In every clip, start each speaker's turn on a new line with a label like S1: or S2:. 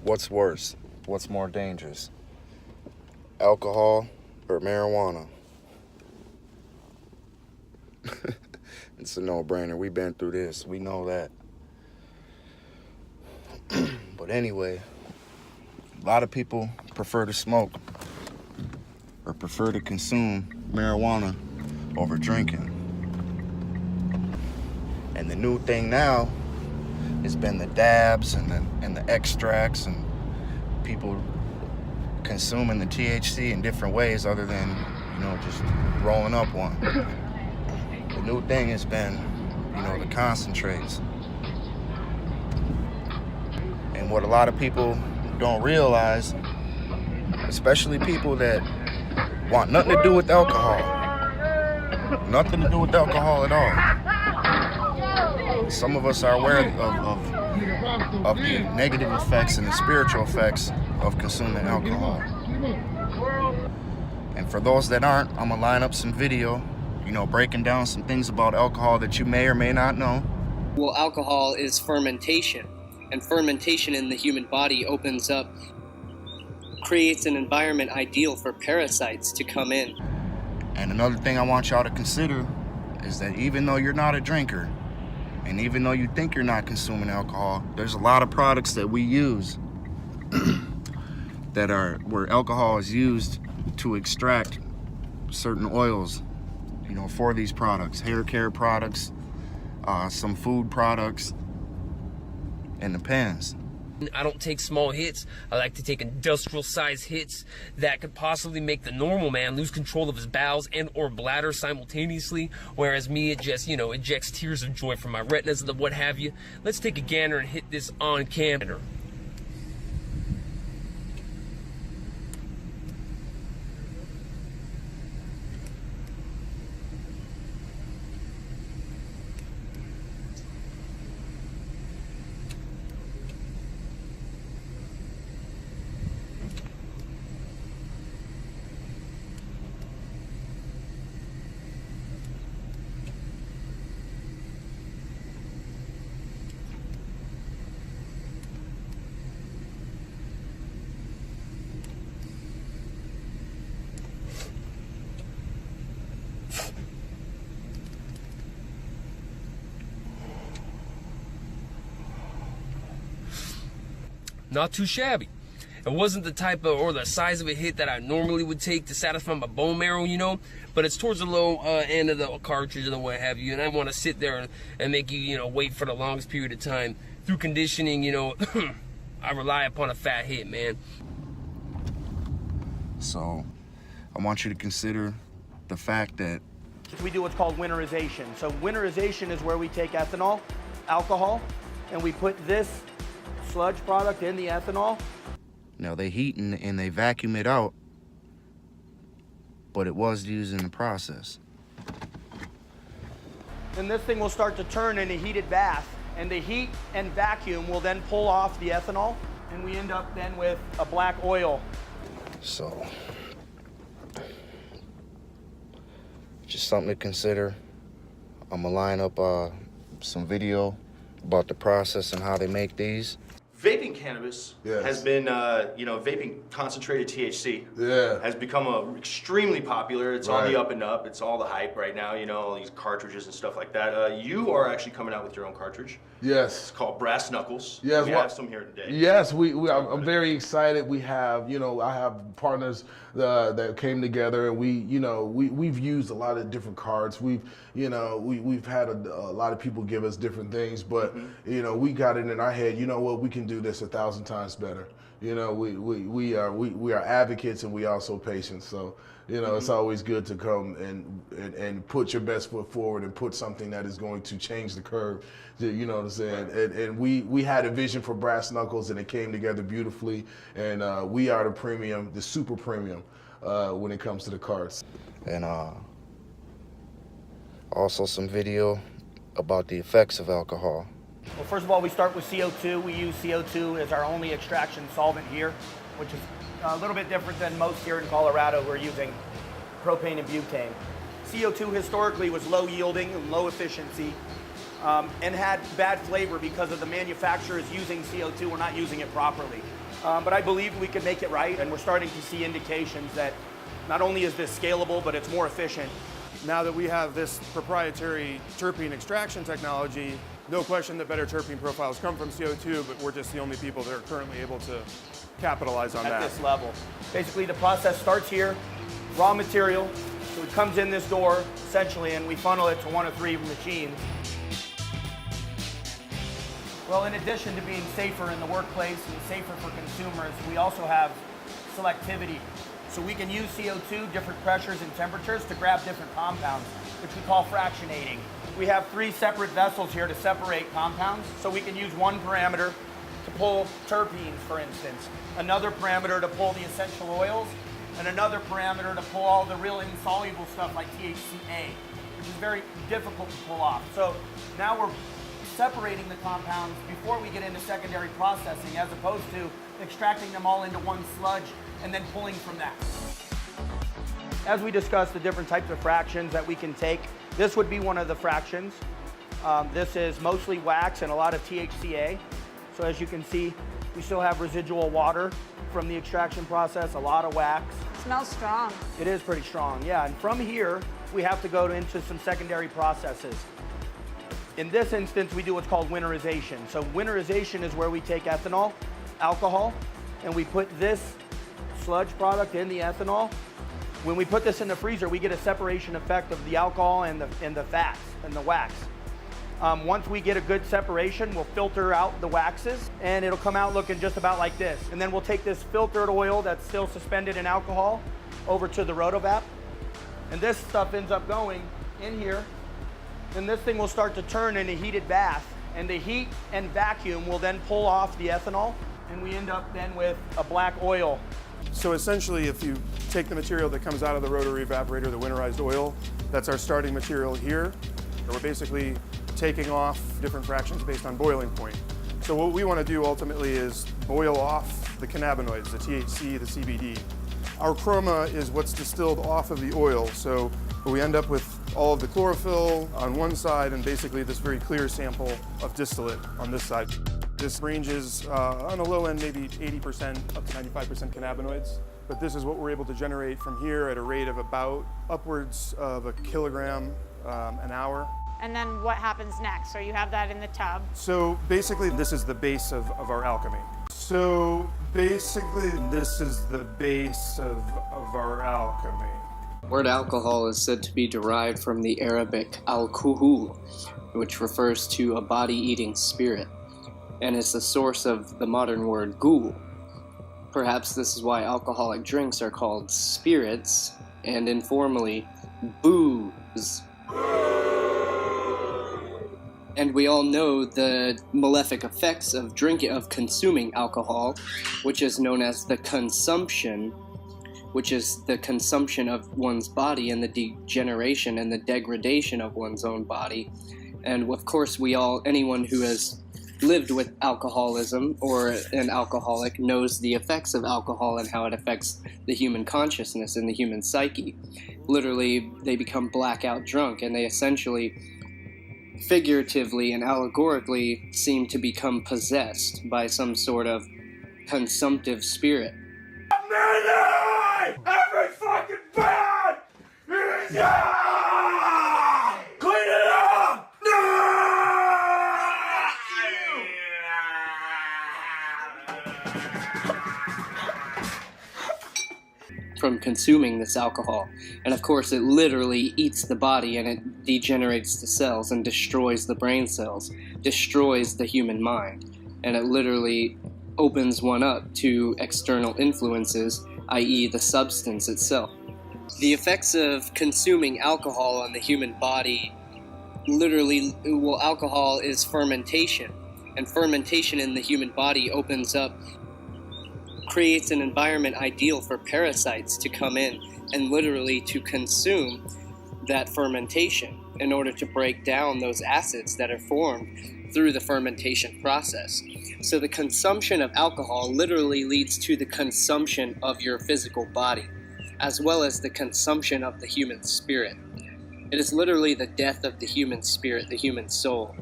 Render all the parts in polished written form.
S1: What's worse? What's more dangerous? Alcohol or marijuana? It's a no-brainer. We've been through this. We know that. But anyway, a lot of people prefer to smoke or prefer to consume marijuana over drinking. And the new thing now has been the dabs and the extracts and people consuming the THC in different ways other than, just rolling up one. The new thing has been, the concentrates. And what a lot of people don't realize, especially people that want nothing to do with alcohol, nothing to do with alcohol at all. Some of us are aware of the negative effects and the spiritual effects of consuming alcohol. And for those that aren't, I'm gonna line up some video, breaking down some things about alcohol that you may or may not know.
S2: Well, alcohol is fermentation, and fermentation in the human body creates an environment ideal for parasites to come in.
S1: And another thing I want y'all to consider is that even though you're not a drinker, and even though you think you're not consuming alcohol, there's a lot of products that we use that are where alcohol is used to extract certain oils, for these products, hair care products, some food products, and the pens.
S3: I don't take small hits. I like to take industrial size hits that could possibly make the normal man lose control of his bowels and or bladder simultaneously, whereas me, it just, ejects tears of joy from my retinas and what have you. Let's take a gander and hit this on camera. Not too shabby. It wasn't the type of or the size of a hit that I normally would take to satisfy my bone marrow, but it's towards the low end of the cartridge and what have you, and I want to sit there and make you, wait for the longest period of time. Through conditioning, I rely upon a fat hit, man.
S1: So I want you to consider the fact that
S4: we do what's called winterization. So winterization is where we take ethanol, alcohol, and we put this sludge product in the ethanol.
S1: Now they heat and they vacuum it out, but it was used in the process.
S4: And this thing will start to turn in a heated bath, and the heat and vacuum will then pull off the ethanol, and we end up then with a black oil.
S1: So, just something to consider. I'm gonna line up some video about the process and how they make these.
S5: Vaping cannabis has been, vaping concentrated THC has become extremely popular. It's on the up and up. It's all the hype right now, all these cartridges and stuff like that. You are actually coming out with your own cartridge.
S6: Yes.
S5: It's called Brass Knuckles.
S6: Yes.
S5: We have some here today.
S6: Yes, I'm very excited. We have, I have partners that came together, and we've used a lot of different cards. We've had a lot of people give us different things, but we got it in our head. You know what? We can do this 1,000 times better. We are advocates, and we also patients. So it's always good to come and put your best foot forward and put something that is going to change the curve. You know what I'm saying? And we had a vision for Brass Knuckles, and it came together beautifully. And we are the premium, the super premium when it comes to the cards.
S1: And also some video about the effects of alcohol.
S4: Well, first of all, we start with CO2. We use CO2 as our only extraction solvent here, which is a little bit different than most here in Colorado who are using propane and butane. CO2 historically was low yielding and low efficiency and had bad flavor because of the manufacturers using CO2 or not using it properly. But I believe we can make it right, and we're starting to see indications that not only is this scalable, but it's more efficient.
S7: Now that we have this proprietary terpene extraction technology, no question that better terpene profiles come from CO2, but we're just the only people that are currently able to capitalize on that.
S4: At this level. Basically, the process starts here, raw material, so it comes in this door, essentially, and we funnel it to one of 3 machines. Well, in addition to being safer in the workplace and safer for consumers, we also have selectivity. So we can use CO2, different pressures and temperatures to grab different compounds, which we call fractionating. We have 3 separate vessels here to separate compounds. So we can use one parameter to pull terpenes, for instance, another parameter to pull the essential oils, and another parameter to pull all the real insoluble stuff like THCA, which is very difficult to pull off. So now we're separating the compounds before we get into secondary processing, as opposed to extracting them all into one sludge and then pulling from that. As we discussed the different types of fractions that we can take, this would be one of the fractions. This is mostly wax and a lot of THCA. So as you can see, we still have residual water from the extraction process, a lot of wax.
S8: It smells strong.
S4: It is pretty strong, yeah. And from here, we have to go into some secondary processes. In this instance, we do what's called winterization. So winterization is where we take ethanol, alcohol, and we put this sludge product in the ethanol. When we put this in the freezer, we get a separation effect of the alcohol and the fats and the wax. Once we get a good separation, we'll filter out the waxes, and it'll come out looking just about like this. And then we'll take this filtered oil that's still suspended in alcohol over to the rotovap. And this stuff ends up going in here, and this thing will start to turn in a heated bath, and the heat and vacuum will then pull off the ethanol, and we end up then with a black oil.
S7: So essentially, if you take the material that comes out of the rotary evaporator, the winterized oil, that's our starting material here. We're basically taking off different fractions based on boiling point. So what we want to do ultimately is boil off the cannabinoids, the THC, the CBD. Our chroma is what's distilled off of the oil, so we end up with all of the chlorophyll on one side and basically this very clear sample of distillate on this side. This ranges on the low end, maybe 80% up to 95% cannabinoids. But this is what we're able to generate from here at a rate of about upwards of a kilogram an hour.
S8: And then what happens next? So you have that in the tub.
S7: So basically, this is the base of our alchemy. So basically, this is the base of our alchemy.
S2: Word alcohol is said to be derived from the Arabic al-kuhul, which refers to a body-eating spirit, and is the source of the modern word ghoul. Perhaps this is why alcoholic drinks are called spirits, and informally, booze. And we all know the malefic effects of consuming alcohol, which is known as the consumption, which is the consumption of one's body and the degeneration and the degradation of one's own body. And of course, anyone who has lived with alcoholism or an alcoholic knows the effects of alcohol and how it affects the human consciousness and the human psyche. Literally, they become blackout drunk, and they essentially, figuratively and allegorically, seem to become possessed by some sort of consumptive spirit.
S9: Every fucking bad! Yeah! Clean it up!
S2: From consuming this alcohol. And of course, it literally eats the body, and it degenerates the cells and destroys the brain cells, destroys the human mind, and it literally opens one up to external influences, i.e. the substance itself. The effects of consuming alcohol on the human body, alcohol is fermentation, and fermentation in the human body creates an environment ideal for parasites to come in and literally to consume that fermentation in order to break down those acids that are formed through the fermentation process. So the consumption of alcohol literally leads to the consumption of your physical body. as well as the consumption of the human spirit. It is literally the death of the human spirit, the human soul.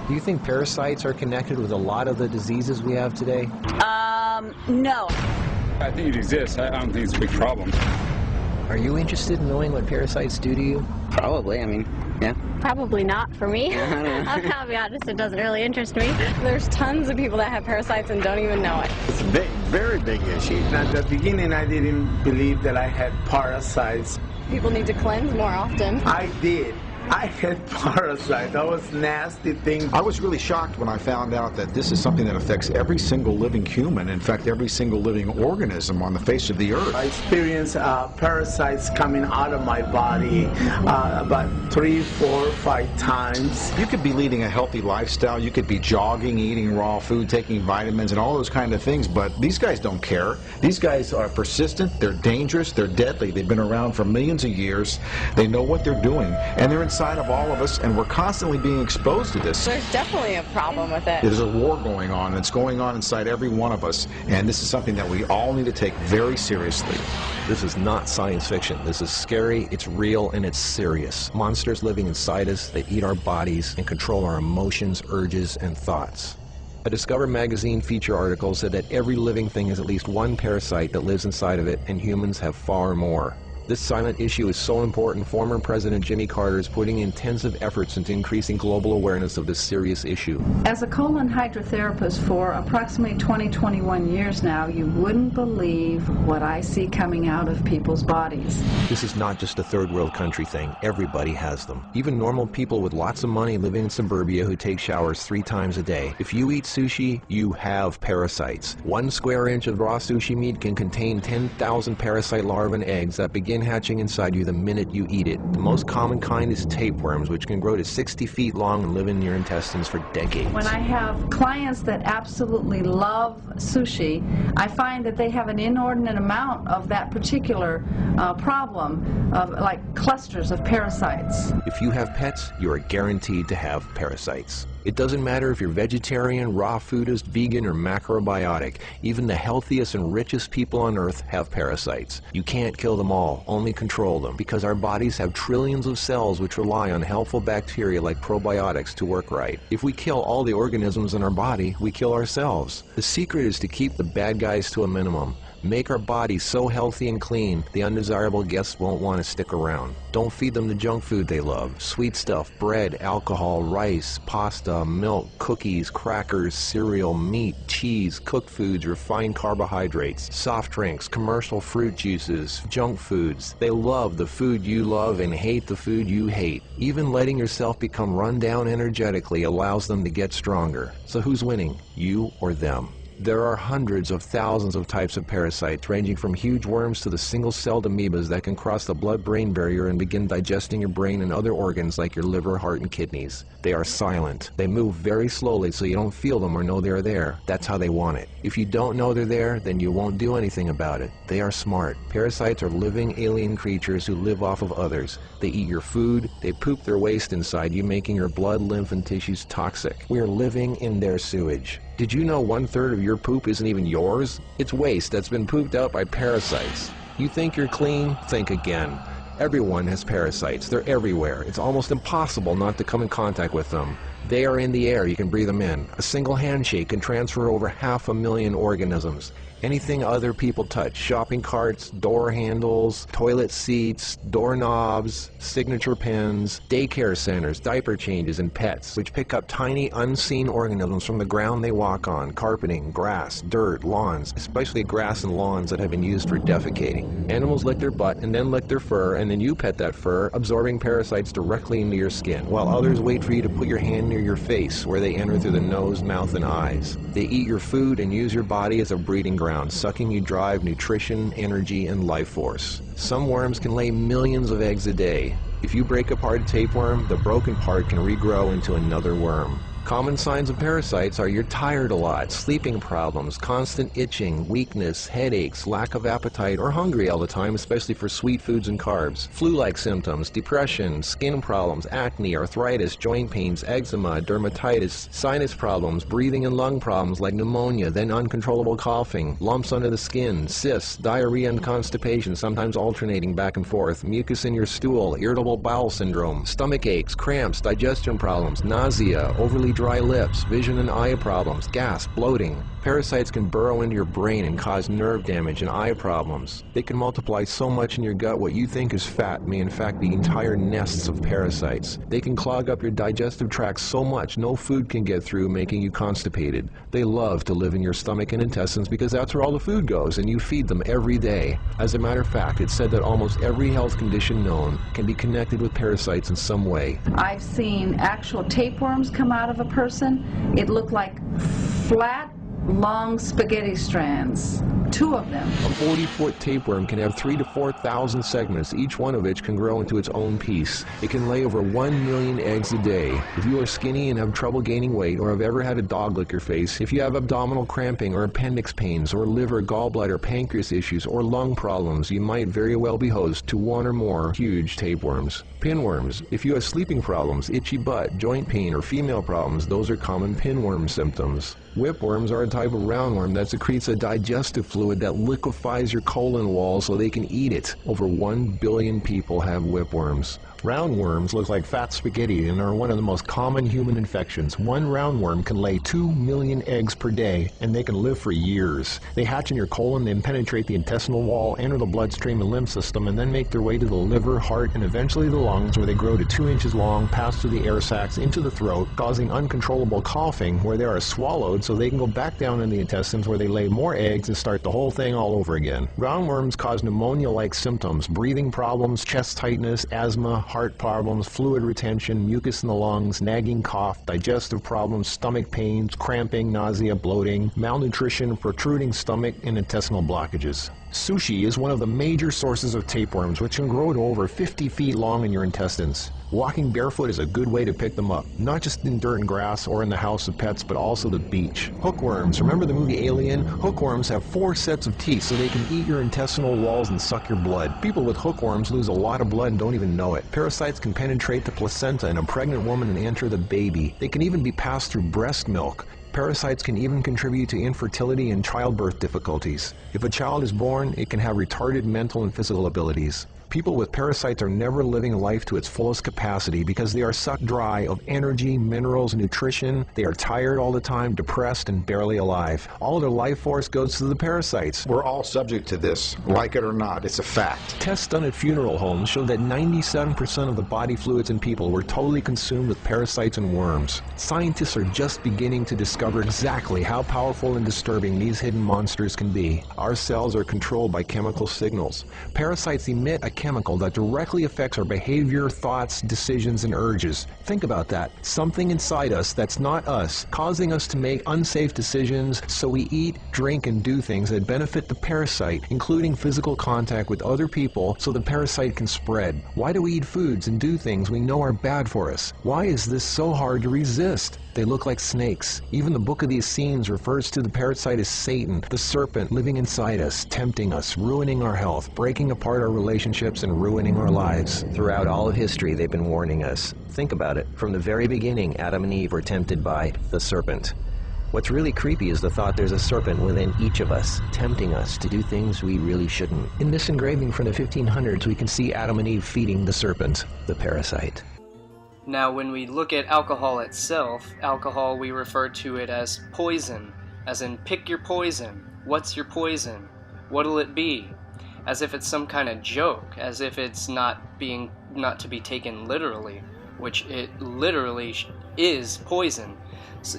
S10: Do you think parasites are connected with a lot of the diseases we have today?
S11: No.
S12: I think it exists. I don't think it's a big problem.
S10: Are you interested in knowing what parasites do to you?
S11: Probably, I mean, yeah.
S13: Probably not for me. I'll be honest, it doesn't really interest me. There's tons of people that have parasites and don't even know it.
S14: It's a big, very big issue.
S15: At the beginning, I didn't believe that I had parasites.
S13: People need to cleanse more often.
S15: I did. I had parasites. That was nasty thing.
S16: I was really shocked when I found out that this is something that affects every single living human, in fact, every single living organism on the face of the earth.
S15: I experienced parasites coming out of my body about 3, 4, 5 times.
S16: You could be leading a healthy lifestyle. You could be jogging, eating raw food, taking vitamins, and all those kind of things, but these guys don't care. These guys are persistent, they're dangerous, they're deadly. They've been around for millions of years. They know what they're doing, and they're inside of all of us, and we're constantly being exposed to this.
S13: There's definitely a problem with it.
S16: There's a war going on, and it's going on inside every one of us, and this is something that we all need to take very seriously.
S10: This is not science fiction. This is scary, it's real, and it's serious. Monsters living inside us, they eat our bodies and control our emotions, urges, and thoughts. A Discover magazine feature article said that every living thing has at least one parasite that lives inside of it, and humans have far more. This silent issue is so important, former President Jimmy Carter is putting intensive efforts into increasing global awareness of this serious issue.
S17: As a colon hydrotherapist for approximately 21 years now, you wouldn't believe what I see coming out of people's bodies.
S10: This is not just a third world country thing. Everybody has them. Even normal people with lots of money living in suburbia who take showers 3 times a day. If you eat sushi, you have parasites. 1 square inch of raw sushi meat can contain 10,000 parasite larvae and eggs that begin hatching inside you the minute you eat it. The most common kind is tapeworms, which can grow to 60 feet long and live in your intestines for decades.
S17: When I have clients that absolutely love sushi, I find that they have an inordinate amount of that particular problem, of like clusters of parasites.
S10: If you have pets, you are guaranteed to have parasites. It doesn't matter if you're vegetarian, raw foodist, vegan, or macrobiotic. Even the healthiest and richest people on earth have parasites. You can't kill them all, only control them, because our bodies have trillions of cells which rely on helpful bacteria like probiotics to work right. If we kill all the organisms in our body, we kill ourselves. The secret is to keep the bad guys to a minimum. Make our bodies so healthy and clean, the undesirable guests won't want to stick around. Don't feed them the junk food they love. Sweet stuff, bread, alcohol, rice, pasta, milk, cookies, crackers, cereal, meat, cheese, cooked foods, refined carbohydrates, soft drinks, commercial fruit juices, junk foods. They love the food you love and hate the food you hate. Even letting yourself become run down energetically allows them to get stronger. So who's winning, you or them? There are hundreds of thousands of types of parasites, ranging from huge worms to the single-celled amoebas that can cross the blood-brain barrier and begin digesting your brain and other organs like your liver, heart, and kidneys. They are silent. They move very slowly so you don't feel them or know they're there. That's how they want it. If you don't know they're there, then you won't do anything about it. They are smart. Parasites are living alien creatures who live off of others. They eat your food. They poop their waste inside you, making your blood, lymph, and tissues toxic. We are living in their sewage. Did you know 1/3 of your poop isn't even yours? It's waste that's been pooped out by parasites. You think you're clean? Think again. Everyone has parasites. They're everywhere. It's almost impossible not to come in contact with them. They are in the air. You can breathe them in. A single handshake can transfer over 500,000 organisms. Anything other people touch, shopping carts, door handles, toilet seats, doorknobs, signature pens, daycare centers, diaper changes, and pets, which pick up tiny unseen organisms from the ground they walk on, carpeting, grass, dirt, lawns, especially grass and lawns that have been used for defecating. Animals lick their butt and then lick their fur, and then you pet that fur, absorbing parasites directly into your skin, while others wait for you to put your hand near your face, where they enter through the nose, mouth, and eyes. They eat your food and use your body as a breeding ground, sucking you dry of nutrition, energy, and life force. Some worms can lay millions of eggs a day. If you break apart a tapeworm, the broken part can regrow into another worm. Common signs of parasites are you're tired a lot, sleeping problems, constant itching, weakness, headaches, lack of appetite, or hungry all the time, especially for sweet foods and carbs. Flu-like symptoms, depression, skin problems, acne, arthritis, joint pains, eczema, dermatitis, sinus problems, breathing and lung problems like pneumonia, then uncontrollable coughing, lumps under the skin, cysts, diarrhea and constipation, sometimes alternating back and forth, mucus in your stool, irritable bowel syndrome, stomach aches, cramps, digestion problems, nausea, overly dry lips, vision and eye problems, gas, bloating. Parasites can burrow into your brain and cause nerve damage and eye problems. They can multiply so much in your gut what you think is fat may in fact be entire nests of parasites. They can clog up your digestive tract so much no food can get through, making you constipated. They love to live in your stomach and intestines because that's where all the food goes and you feed them every day. As a matter of fact, it's said that almost every health condition known can be connected with parasites in some way.
S17: I've seen actual tapeworms come out of a person. It looked like flat, long spaghetti strands, 2 of them.
S10: A 40-foot tapeworm can have 3,000 to 4,000 segments, each one of which can grow into its own piece. It can lay over 1 million eggs a day. If you are skinny and have trouble gaining weight, or have ever had a dog lick your face, if you have abdominal cramping or appendix pains, or liver, gallbladder, pancreas issues, or lung problems, you might very well be host to 1 or more huge tapeworms. Pinworms. If you have sleeping problems, itchy butt, joint pain, or female problems, those are common pinworm symptoms. Whipworms are a type of roundworm that secretes a digestive fluid that liquefies your colon wall so they can eat it. Over 1 billion people have whipworms. Roundworms look like fat spaghetti and are one of the most common human infections. One roundworm can lay 2 million eggs per day, and they can live for years. They hatch in your colon, then penetrate the intestinal wall, enter the bloodstream and lymph system, and then make their way to the liver, heart, and eventually the lungs, where they grow to 2 inches long, pass through the air sacs into the throat, causing uncontrollable coughing, where they are swallowed so they can go back down in the intestines, where they lay more eggs and start the whole thing all over again. Roundworms cause pneumonia-like symptoms, breathing problems, chest tightness, asthma, heart problems, fluid retention, mucus in the lungs, nagging cough, digestive problems, stomach pains, cramping, nausea, bloating, malnutrition, protruding stomach, and intestinal blockages. Sushi is one of the major sources of tapeworms, which can grow to over 50 feet long in your intestines. Walking barefoot is a good way to pick them up, not just in dirt and grass or in the house of pets, but also the beach. Hookworms. Remember the movie Alien? Hookworms have 4 sets of teeth so they can eat your intestinal walls and suck your blood. People with hookworms lose a lot of blood and don't even know it. Parasites can penetrate the placenta in a pregnant woman and enter the baby. They can even be passed through breast milk. Parasites can even contribute to infertility and childbirth difficulties. If a child is born, it can have retarded mental and physical abilities. People with parasites are never living life to its fullest capacity because they are sucked dry of energy, minerals, nutrition. They are tired all the time, depressed, and barely alive. All of their life force goes to the parasites.
S16: We're all subject to this, like it or not. It's a fact.
S10: Tests done at funeral homes show that 97% of the body fluids in people were totally consumed with parasites and worms. Scientists are just beginning to discover exactly how powerful and disturbing these hidden monsters can be. Our cells are controlled by chemical signals. Parasites emit a chemical that directly affects our behavior, thoughts, decisions, and urges. Think about that. Something inside us that's not us, causing us to make unsafe decisions, so we eat, drink, and do things that benefit the parasite, including physical contact with other people so the parasite can spread. Why do we eat foods and do things we know are bad for us? Why is this so hard to resist? They look like snakes. Even the Book of the Essenes refers to the parasite as Satan, the serpent living inside us, tempting us, ruining our health, breaking apart our relationships, and ruining our lives. Throughout all of history, they've been warning us. Think about it. From the very beginning, Adam and Eve were tempted by the serpent. What's really creepy is the thought there's a serpent within each of us, tempting us to do things we really shouldn't. In this engraving from the 1500s, we can see Adam and Eve feeding the serpent, the parasite.
S2: Now, when we look at alcohol itself, alcohol, we refer to it as poison, as in pick your poison. What's your poison? What'll it be? As if it's some kind of joke, as if it's not to be taken literally, which it literally is poison.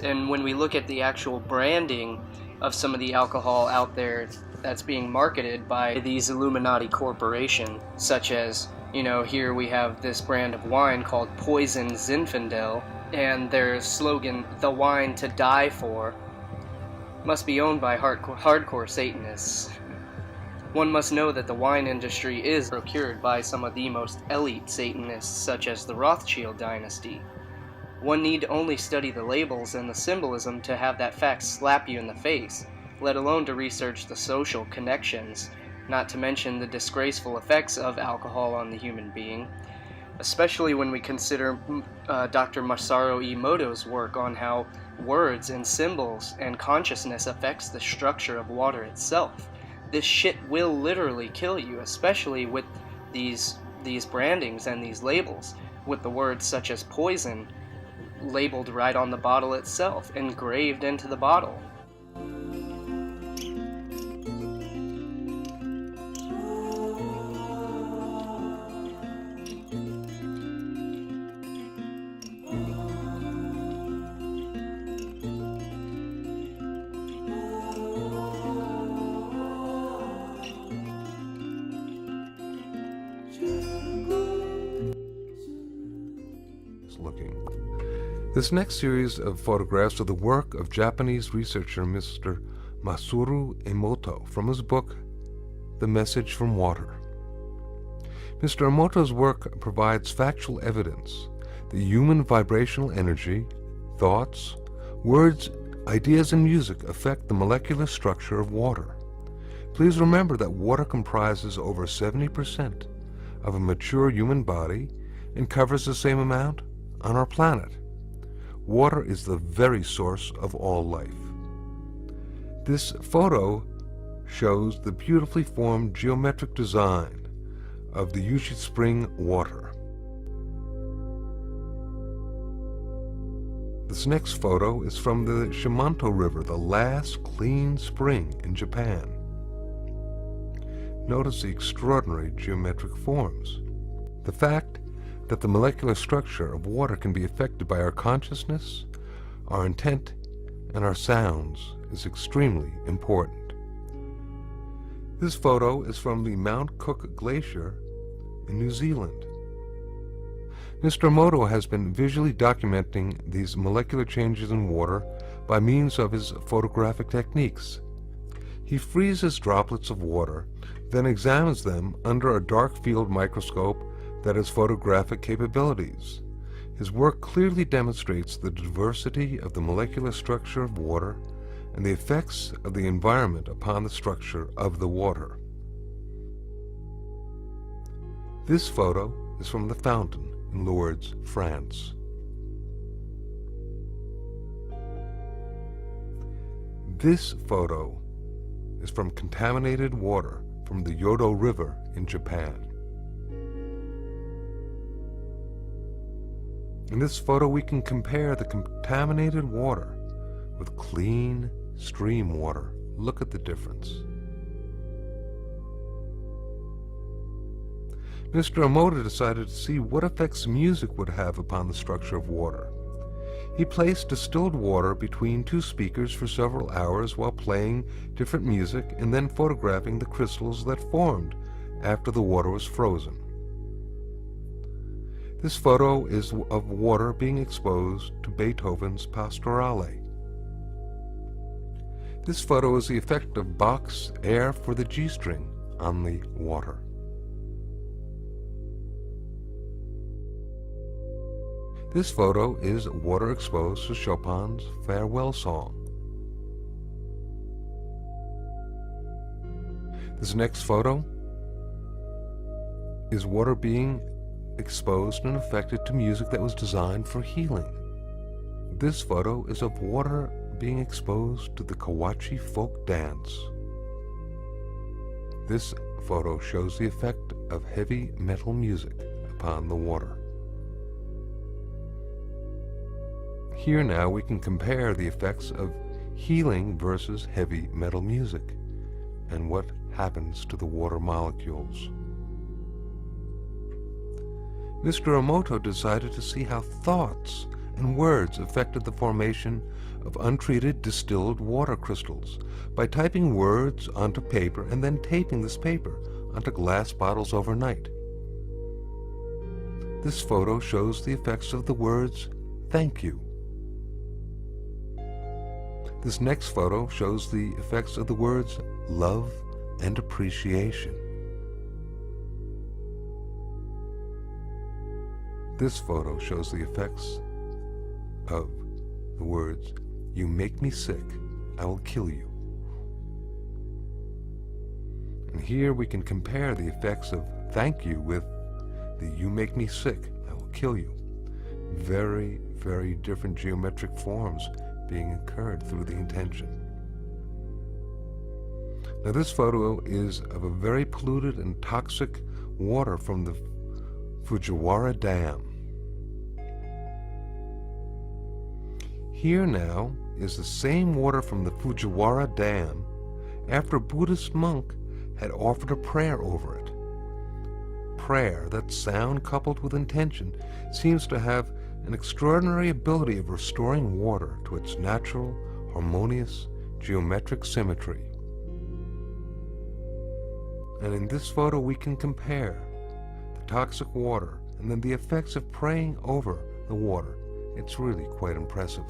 S2: And when we look at the actual branding of some of the alcohol out there that's being marketed by these Illuminati corporations, such as, you know, here we have this brand of wine called Poison Zinfandel, and their slogan, "The wine to die for," must be owned by hardcore Satanists. One must know that the wine industry is procured by some of the most elite Satanists, such as the Rothschild dynasty. One need only study the labels and the symbolism to have that fact slap you in the face, let alone to research the social connections, not to mention the disgraceful effects of alcohol on the human being, especially when we consider Dr. Masaru Emoto's work on how words and symbols and consciousness affects the structure of water itself. This shit will literally kill you, especially with these brandings and these labels, with the words such as poison labeled right on the bottle itself, engraved into the bottle.
S18: This next series of photographs are the work of Japanese researcher Mr. Masaru Emoto from his book, The Message from Water. Mr. Emoto's work provides factual evidence that human vibrational energy, thoughts, words, ideas, and music affect the molecular structure of water. Please remember that water comprises over 70% of a mature human body and covers the same amount on our planet. Water is the very source of all life. This photo shows the beautifully formed geometric design of the Yushi Spring water. This next photo is from the Shimanto River, the last clean spring in Japan. Notice the extraordinary geometric forms. The fact that the molecular structure of water can be affected by our consciousness, our intent, and our sounds is extremely important. This photo is from the Mount Cook Glacier in New Zealand. Mr. Emoto has been visually documenting these molecular changes in water by means of his photographic techniques. He freezes droplets of water, then examines them under a dark field microscope that has photographic capabilities. His work clearly demonstrates the diversity of the molecular structure of water and the effects of the environment upon the structure of the water. This photo is from the fountain in Lourdes, France. This photo is from contaminated water from the Yodo River in Japan. In this photo, we can compare the contaminated water with clean stream water. Look at the difference. Mr. Emoto decided to see what effects music would have upon the structure of water. He placed distilled water between two speakers for several hours while playing different music and then photographing the crystals that formed after the water was frozen. This photo is of water being exposed to Beethoven's Pastorale. This photo is the effect of Bach's Air for the G-string on the water. This photo is water exposed to Chopin's Farewell Song. This next photo is water being exposed and affected to music that was designed for healing. This photo is of water being exposed to the Kawachi folk dance. This photo shows the effect of heavy metal music upon the water. Here now we can compare the effects of healing versus heavy metal music and what happens to the water molecules. Mr. Emoto decided to see how thoughts and words affected the formation of untreated distilled water crystals by typing words onto paper and then taping this paper onto glass bottles overnight. This photo shows the effects of the words, "Thank you." This next photo shows the effects of the words, "Love and Appreciation." This photo shows the effects of the words, "You make me sick, I will kill you." And here we can compare the effects of "thank you" with the "you make me sick, I will kill you." Very, very different geometric forms being incurred through the intention. Now this photo is of a very polluted and toxic water from the Fujiwara Dam. Here now is the same water from the Fujiwara Dam after a Buddhist monk had offered a prayer over it. Prayer, that sound coupled with intention, seems to have an extraordinary ability of restoring water to its natural, harmonious, geometric symmetry. And in this photo we can compare the toxic water and then the effects of praying over the water. It's really quite impressive.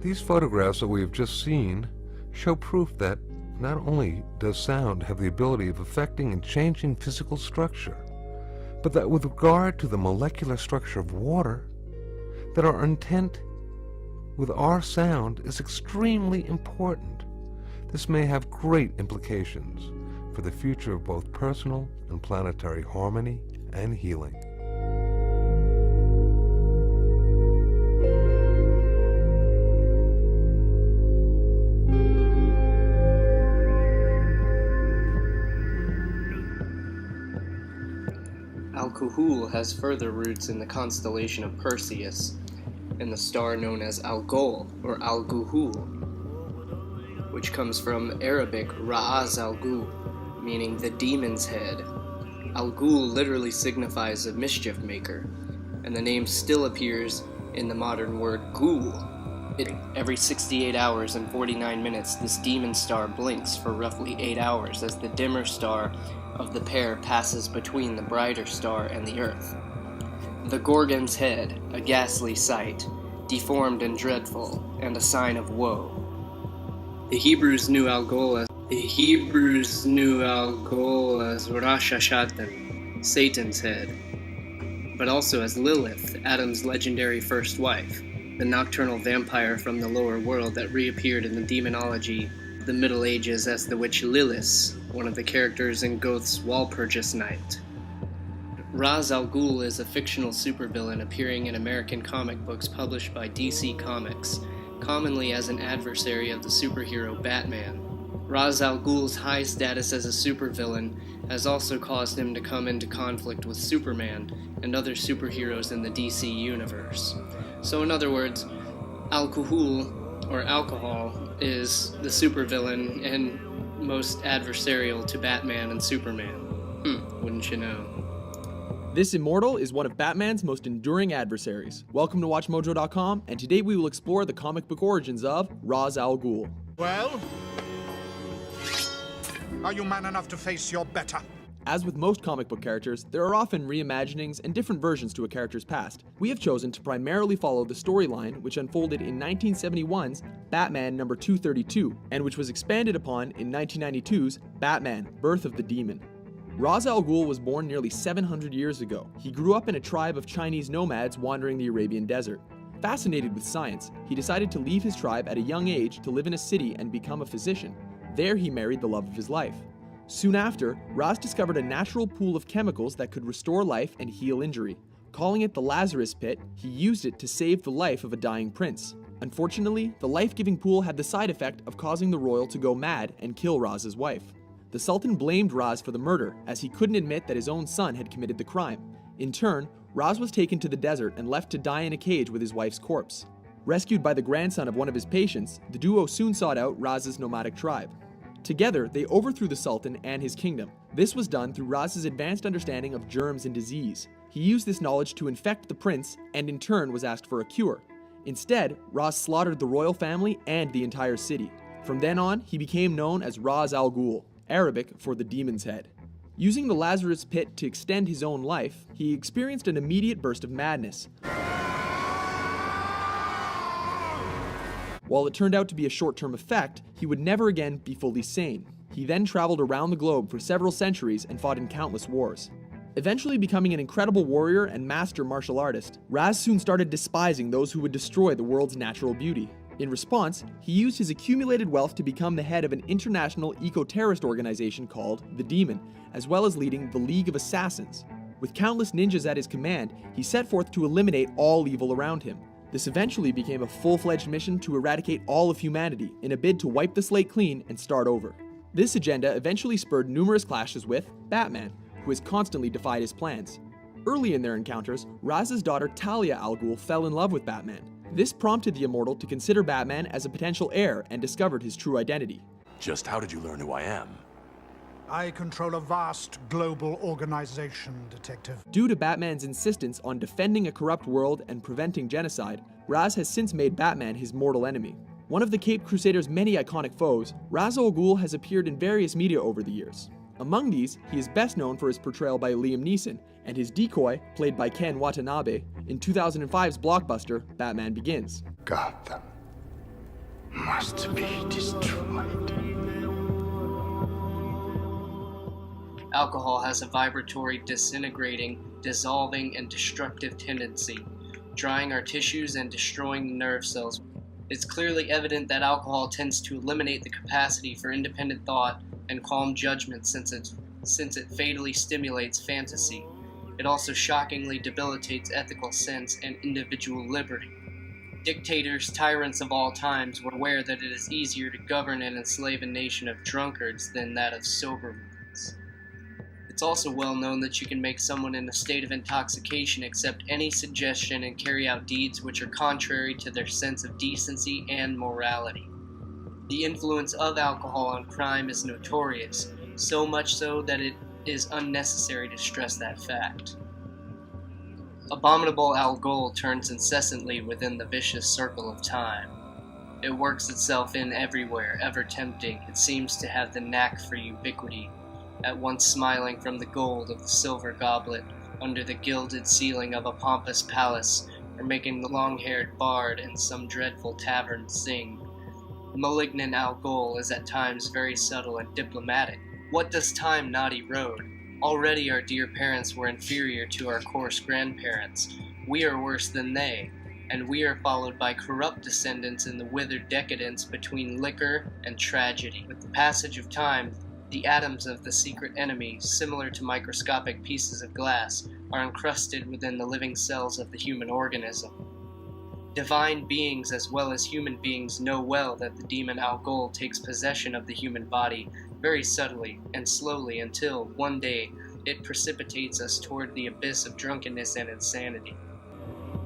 S18: These photographs that we have just seen show proof that not only does sound have the ability of affecting and changing physical structure, but that with regard to the molecular structure of water, that our intent with our sound is extremely important. This may have great implications for the future of both personal and planetary harmony and healing.
S2: Alcohol has further roots in the constellation of Perseus, and the star known as Algol, or Al-Ghul, which comes from Arabic Ra'az al-Ghul, meaning the demon's head. Al-Ghul literally signifies a mischief maker, and the name still appears in the modern word ghoul. Every 68 hours and 49 minutes, this demon star blinks for roughly 8 hours as the dimmer star of the pair passes between the brighter star and the Earth. The Gorgon's head, a ghastly sight, deformed and dreadful, and a sign of woe. The Hebrews knew Algol as Rosh Hashanah, Satan's head, but also as Lilith, Adam's legendary first wife, the nocturnal vampire from the lower world that reappeared in the demonology of the Middle Ages as the witch Lilith, one of the characters in Goethe's Walpurgis Night. Ra's al Ghul is a fictional supervillain appearing in American comic books published by DC Comics, commonly as an adversary of the superhero Batman. Ra's al Ghul's high status as a supervillain has also caused him to come into conflict with Superman and other superheroes in the DC universe. So in other words, alcohol, or alcohol, is the supervillain and most adversarial to Batman and Superman. Wouldn't you know?
S19: This immortal is one of Batman's most enduring adversaries. Welcome to WatchMojo.com, and today we will explore the comic book origins of Ra's al Ghul.
S20: Well? Are you man enough to face your better?
S19: As with most comic book characters, there are often reimaginings and different versions to a character's past. We have chosen to primarily follow the storyline which unfolded in 1971's Batman number 232, and which was expanded upon in 1992's Batman, Birth of the Demon. Ra's al Ghul was born nearly 700 years ago. He grew up in a tribe of Chinese nomads wandering the Arabian desert. Fascinated with science, he decided to leave his tribe at a young age to live in a city and become a physician. There he married the love of his life. Soon after, Ra's discovered a natural pool of chemicals that could restore life and heal injury. Calling it the Lazarus Pit, he used it to save the life of a dying prince. Unfortunately, the life-giving pool had the side effect of causing the royal to go mad and kill Raz's wife. The Sultan blamed Raz for the murder, as he couldn't admit that his own son had committed the crime. In turn, Raz was taken to the desert and left to die in a cage with his wife's corpse. Rescued by the grandson of one of his patients, the duo soon sought out Raz's nomadic tribe. Together, they overthrew the Sultan and his kingdom. This was done through Raz's advanced understanding of germs and disease. He used this knowledge to infect the prince, and in turn was asked for a cure. Instead, Raz slaughtered the royal family and the entire city. From then on, he became known as Ra's al Ghul, Arabic for the demon's head. Using the Lazarus Pit to extend his own life, he experienced an immediate burst of madness. While it turned out to be a short-term effect, he would never again be fully sane. He then traveled around the globe for several centuries and fought in countless wars. Eventually becoming an incredible warrior and master martial artist, Raz soon started despising those who would destroy the world's natural beauty. In response, he used his accumulated wealth to become the head of an international eco-terrorist organization called the Demon, as well as leading the League of Assassins. With countless ninjas at his command, he set forth to eliminate all evil around him. This eventually became a full-fledged mission to eradicate all of humanity in a bid to wipe the slate clean and start over. This agenda eventually spurred numerous clashes with Batman, who has constantly defied his plans. Early in their encounters, Raz's daughter Talia Al Ghul fell in love with Batman. This prompted the Immortal to consider Batman as a potential heir and discovered his true identity.
S21: Just how did you learn who I am?
S20: I control a vast global organization, Detective.
S19: Due to Batman's insistence on defending a corrupt world and preventing genocide, Raz has since made Batman his mortal enemy. One of the Caped Crusader's many iconic foes, Ra's al Ghul has appeared in various media over the years. Among these, he is best known for his portrayal by Liam Neeson and his decoy, played by Ken Watanabe, in 2005's blockbuster Batman Begins.
S15: Gotham must be destroyed.
S2: Alcohol has a vibratory, disintegrating, dissolving, and destructive tendency, drying our tissues and destroying the nerve cells. It's clearly evident that alcohol tends to eliminate the capacity for independent thought and calm judgment since it fatally stimulates fantasy. It also shockingly debilitates ethical sense and individual liberty. Dictators, tyrants of all times were aware that it is easier to govern and enslave a nation of drunkards than that of sober ones. It's also well known that you can make someone in a state of intoxication accept any suggestion and carry out deeds which are contrary to their sense of decency and morality. The influence of alcohol on crime is notorious, so much so that it is unnecessary to stress that fact. Abominable Al Ghul turns incessantly within the vicious circle of time. It works itself in everywhere, ever tempting. It seems to have the knack for ubiquity, at once smiling from the gold of the silver goblet under the gilded ceiling of a pompous palace, or making the long-haired bard in some dreadful tavern sing. The malignant Al Ghul is at times very subtle and diplomatic. What does time not erode? Already our dear parents were inferior to our coarse grandparents. We are worse than they, and we are followed by corrupt descendants in the withered decadence between liquor and tragedy. With the passage of time, the atoms of the secret enemy, similar to microscopic pieces of glass, are encrusted within the living cells of the human organism. Divine beings as well as human beings know well that the demon Al Ghul takes possession of the human body very subtly and slowly until, one day, it precipitates us toward the abyss of drunkenness and insanity.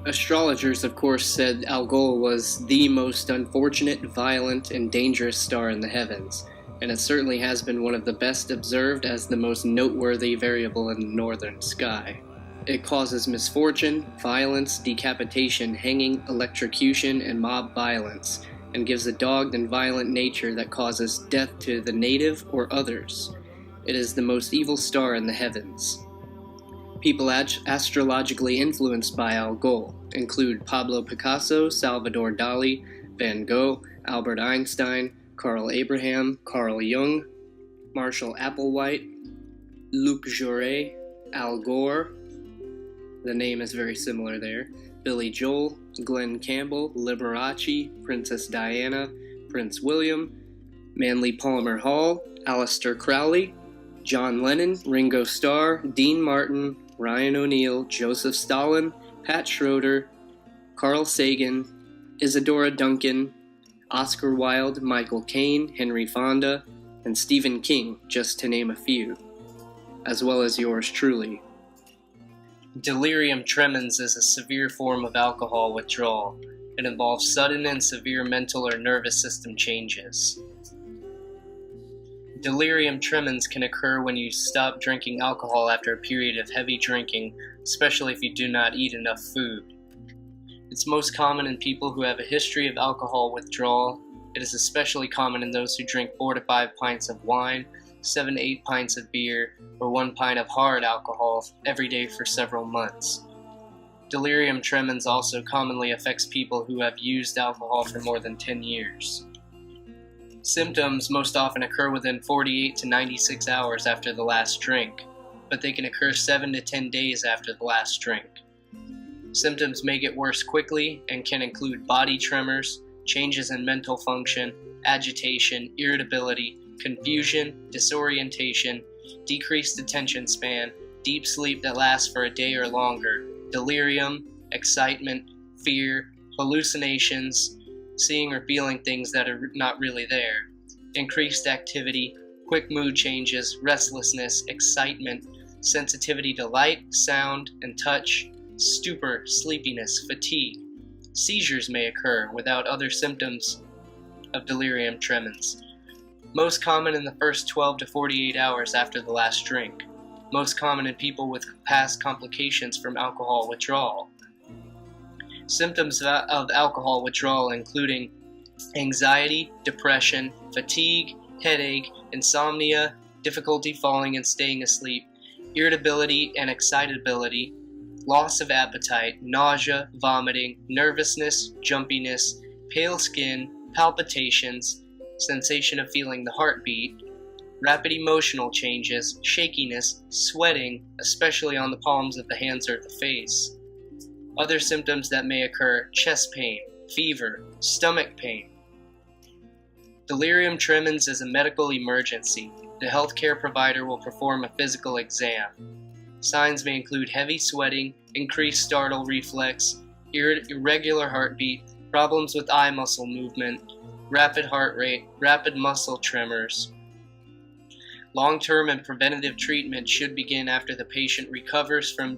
S2: Astrologers, of course, said Al Ghul was the most unfortunate, violent, and dangerous star in the heavens, and it certainly has been one of the best observed as the most noteworthy variable in the northern sky. It causes misfortune, violence, decapitation, hanging, electrocution, and mob violence, and gives a dogged and violent nature that causes death to the native or others. It is the most evil star in the heavens. People astrologically influenced by Al Ghul include Pablo Picasso, Salvador Dali, Van Gogh, Albert Einstein, Carl Abraham, Carl Jung, Marshall Applewhite, Luc Jouret, Al Gore, the name is very similar there, Billy Joel, Glenn Campbell, Liberace, Princess Diana, Prince William, Manly Palmer Hall, Aleister Crowley, John Lennon, Ringo Starr, Dean Martin, Ryan O'Neal, Joseph Stalin, Pat Schroeder, Carl Sagan, Isadora Duncan, Oscar Wilde, Michael Caine, Henry Fonda, and Stephen King, just to name a few, as well as yours truly. Delirium tremens is a severe form of alcohol withdrawal. It involves sudden and severe mental or nervous system changes. Delirium tremens can occur when you stop drinking alcohol after a period of heavy drinking, especially if you do not eat enough food. It's most common in people who have a history of alcohol withdrawal. It is especially common in those who drink 4 to 5 pints of wine, 7 to 8 pints of beer, or 1 pint of hard alcohol every day for several months. Delirium tremens also commonly affects people who have used alcohol for more than 10 years. Symptoms most often occur within 48 to 96 hours after the last drink. but they can occur 7 to 10 days after the last drink. Symptoms may get worse quickly and can include body tremors, changes in mental function, agitation, irritability, confusion, disorientation, decreased attention span, deep sleep that lasts for a day or longer, delirium, excitement, fear, hallucinations, seeing or feeling things that are not really there, increased activity, quick mood changes, restlessness, excitement, sensitivity to light, sound, and touch, stupor, sleepiness, fatigue. Seizures may occur without other symptoms of delirium tremens. Most common in the first 12 to 48 hours after the last drink. Most common in people with past complications from alcohol withdrawal. Symptoms of alcohol withdrawal including anxiety, depression, fatigue, headache, insomnia, difficulty falling and staying asleep, irritability and excitability, loss of appetite, nausea, vomiting, nervousness, jumpiness, pale skin, palpitations, sensation of feeling the heartbeat, rapid emotional changes, shakiness, sweating, especially on the palms of the hands or the face. Other symptoms that may occur: chest pain, fever, stomach pain. Delirium tremens is a medical emergency. The healthcare provider will perform a physical exam. Signs may include heavy sweating, increased startle reflex, irregular heartbeat, problems with eye muscle movement, rapid heart rate, rapid muscle tremors. Long-term and preventative treatment should begin after the patient recovers from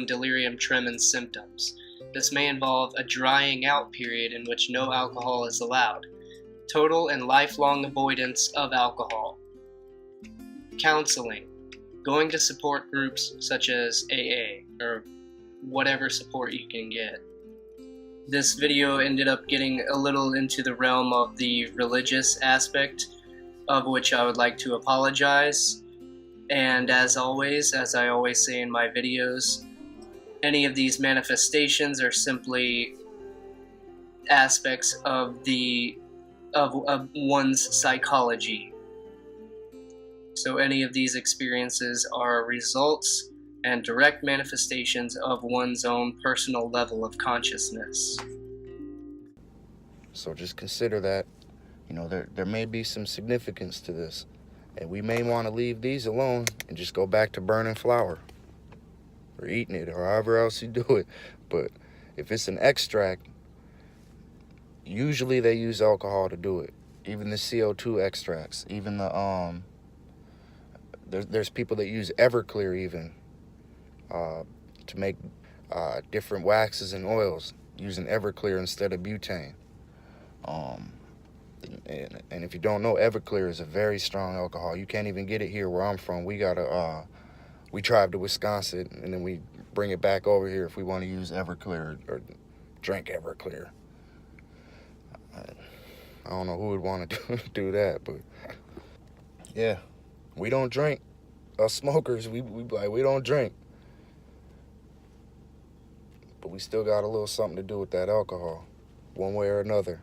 S2: delirium tremens symptoms. This may involve a drying out period in which no alcohol is allowed. Total and lifelong avoidance of alcohol. Counseling. Going to support groups such as AA or whatever support you can get. This video ended up getting a little into the realm of the religious aspect, of which I would like to apologize. And as always, as I always say in my videos, any of these manifestations are simply aspects of one's psychology. So any of these experiences are results and direct manifestations of one's own personal level of consciousness.
S1: So just consider that, you know, there may be some significance to this. And we may want to leave these alone and just go back to burning flour or eating it or however else you do it. But if it's an extract, usually they use alcohol to do it. Even the CO2 extracts, even the, there's people that use Everclear even to make different waxes and oils using Everclear instead of butane. And if you don't know, Everclear is a very strong alcohol. You can't even get it here where I'm from. We gotta, we drive to Wisconsin and then we bring it back over here if we want to use Everclear or drink Everclear. I don't know who would want to do that, but yeah, we don't drink. Us smokers, we don't drink. But we still got a little something to do with that alcohol, one way or another.